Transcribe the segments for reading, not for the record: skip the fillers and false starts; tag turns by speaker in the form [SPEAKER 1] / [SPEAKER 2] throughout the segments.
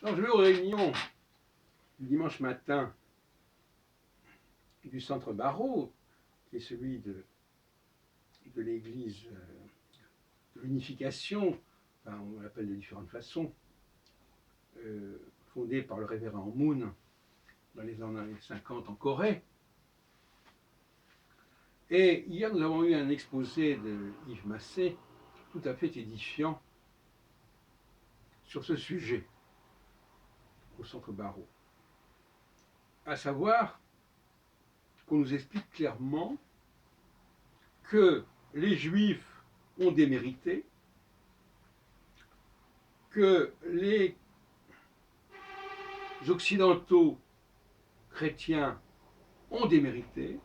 [SPEAKER 1] Alors, je vais aux réunions du dimanche matin du centre Barreau, qui est celui de l'église de l'unification, enfin, on l'appelle de différentes façons, fondée par le révérend Moon dans les années 50 en Corée. Et hier, nous avons eu un exposé de Yves Massé tout à fait édifiant sur ce sujet au centre Barreau. À savoir qu'on nous explique clairement que les Juifs ont démérité, que les Occidentaux chrétiens ont démérité,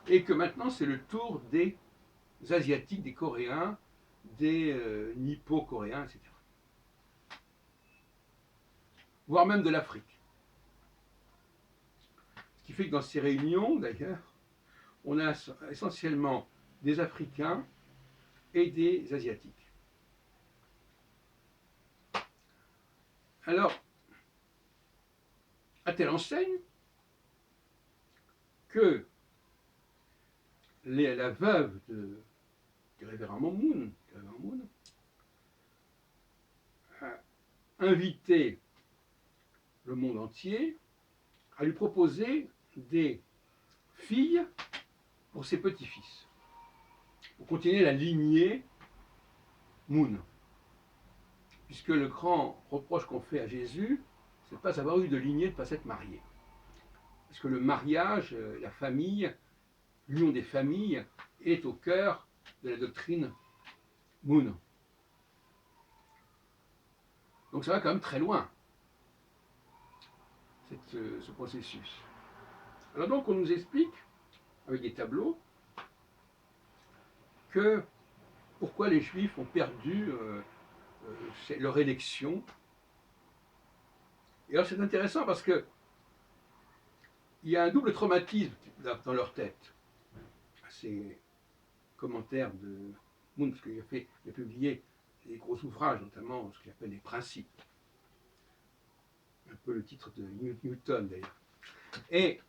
[SPEAKER 1] et que maintenant c'est le tour des Asiatiques, des Coréens, des Nippo-Coréens, etc. Voire même de l'Afrique. Ce qui fait que dans ces réunions, d'ailleurs, on a essentiellement des Africains et des Asiatiques. Alors, à telle enseigne que la veuve du révérend Moon a invité le monde entier à lui proposer des filles pour ses petits-fils, pour continuer la lignée Moon. Puisque le grand reproche qu'on fait à Jésus, c'est de ne pas avoir eu de lignée, de ne pas s'être marié. Parce que le mariage, la famille, l'union des familles est au cœur de la doctrine Moon. Donc ça va quand même très loin, ce processus. Alors donc on nous explique, avec des tableaux, que pourquoi les Juifs ont perdu leur élection. Et alors c'est intéressant parce que il y a un double traumatisme dans leur tête. Ces commentaires de Moon, parce qu'il a publié des gros ouvrages, notamment ce qu'il appelle les principes. Un peu le titre de Newton d'ailleurs. Et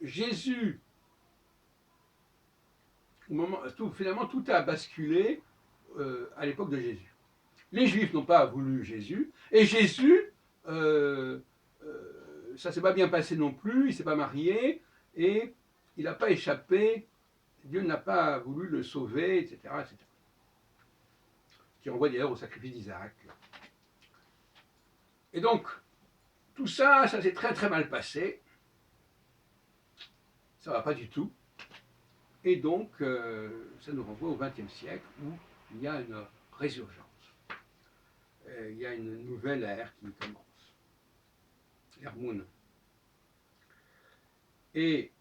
[SPEAKER 1] Jésus, finalement tout a basculé à l'époque de Jésus. Les Juifs n'ont pas voulu Jésus, et Jésus, ça ne s'est pas bien passé non plus, il ne s'est pas marié, et il n'a pas échappé, Dieu n'a pas voulu le sauver, etc., etc. Qui renvoie d'ailleurs au sacrifice d'Isaac. Et donc, tout ça, ça s'est très très mal passé, ça ne va pas du tout, et donc ça nous renvoie au XXe siècle où il y a une résurgence. Il y a une nouvelle ère qui commence, l'ère Moon. Et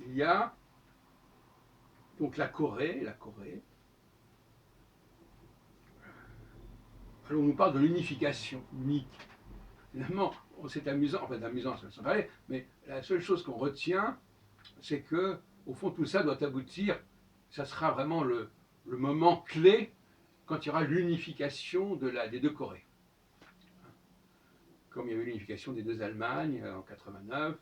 [SPEAKER 1] il y a donc la Corée. Alors on nous parle de l'unification unique. Finalement, c'est amusant, enfin amusant, ça me paraît, mais la seule chose qu'on retient, c'est que, au fond, tout ça doit aboutir, ça sera vraiment le moment clé quand il y aura l'unification des deux Corées. Comme il y avait l'unification des deux Allemagnes en 89.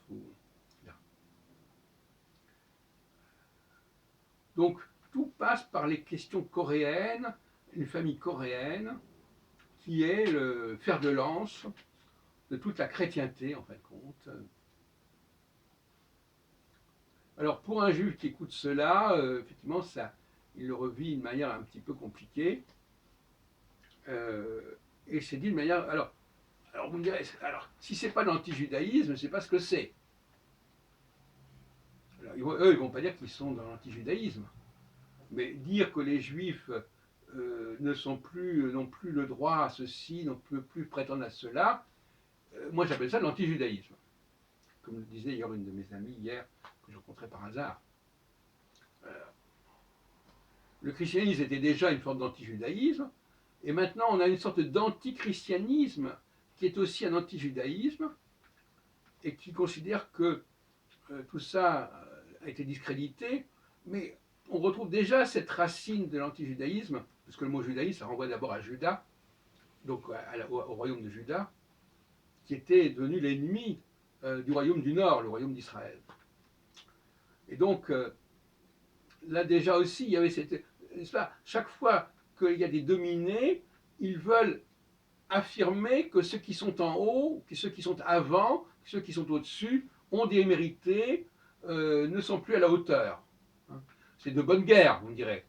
[SPEAKER 1] Donc, tout passe par les questions coréennes, une famille coréenne, qui est le fer de lance de toute la chrétienté, en fin de compte. Alors, pour un juif qui écoute cela, effectivement, il le revit d'une manière un petit peu compliquée. Et c'est dit de manière. Alors vous me direz, si c'est pas l'antijudaïsme, je ne sais pas ce que c'est. Eux, ils ne vont pas dire qu'ils sont dans l'antijudaïsme. Mais dire que les juifs n'ont plus le droit à ceci, ne peuvent plus prétendre à cela, moi j'appelle ça l'antijudaïsme. Comme le disait hier une de mes amies hier, que je rencontrais par hasard. Le christianisme était déjà une forme d'antijudaïsme, et maintenant on a une sorte d'antichristianisme qui est aussi un antijudaïsme, et qui considère que tout ça, a été discrédité, mais on retrouve déjà cette racine de l'antijudaïsme, parce que le mot judaïsme, ça renvoie d'abord à Juda, donc au royaume de Juda, qui était devenu l'ennemi du royaume du Nord, le royaume d'Israël. Et donc, là déjà aussi, il y avait cette... Pas, chaque fois qu'il y a des dominés, ils veulent affirmer que ceux qui sont en haut, que ceux qui sont avant, ceux qui sont au-dessus, ont démérité, ne sont plus à la hauteur. C'est de bonne guerre, on dirait.